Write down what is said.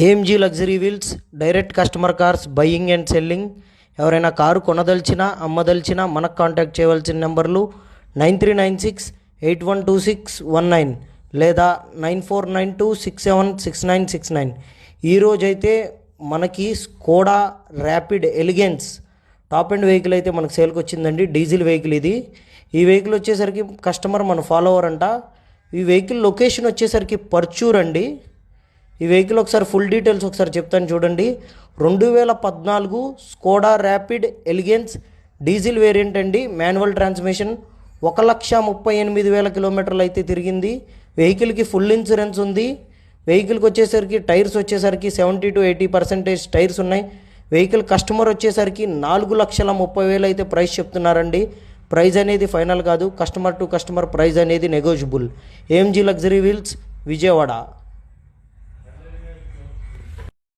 AMG luxury wheels direct customer cars buying and selling. ఎవరైనా car కొనదలిచినా అమ్మదలిచినా మనకు contact చేయవలసిన నెంబర్లు 9396812619 లేదా 9492676969. ఈరోజైతే మనకి Skoda Rapid elegance top and vehicle అయితే మనకు సేల్కి వచ్చిందండి. డీజిల్ వెహికల్ ఇది. ఈ వెహికల్ వచ్చేసరికి కస్టమర్ మన ఫాలోవర్ అంట. ఈ వెహికల్ లొకేషన్ వచ్చేసరికి పర్చూర్ అండి. ఈ వెహికల్ ఒకసారి ఫుల్ డీటెయిల్స్ ఒకసారి చెప్తాను చూడండి. 2014 Skoda Rapid elegance diesel variant అండి. Manual transmission. 1,38,000 కిలోమీటర్లు అయితే తిరిగింది. వెహికల్కి ఫుల్ ఇన్సూరెన్స్ ఉంది. వెహికల్కి వచ్చేసరికి టైర్స్ వచ్చేసరికి 70 to 80% టైర్స్ ఉన్నాయి. వెహికల్ కస్టమర్ వచ్చేసరికి 4,30,000 అయితే ప్రైస్ చెప్తున్నారండి. ప్రైస్ అనేది ఫైనల్ కాదు, కస్టమర్ టు కస్టమర్ ప్రైస్ అనేది negotiable. AMG luxury wheels, Vijayawada.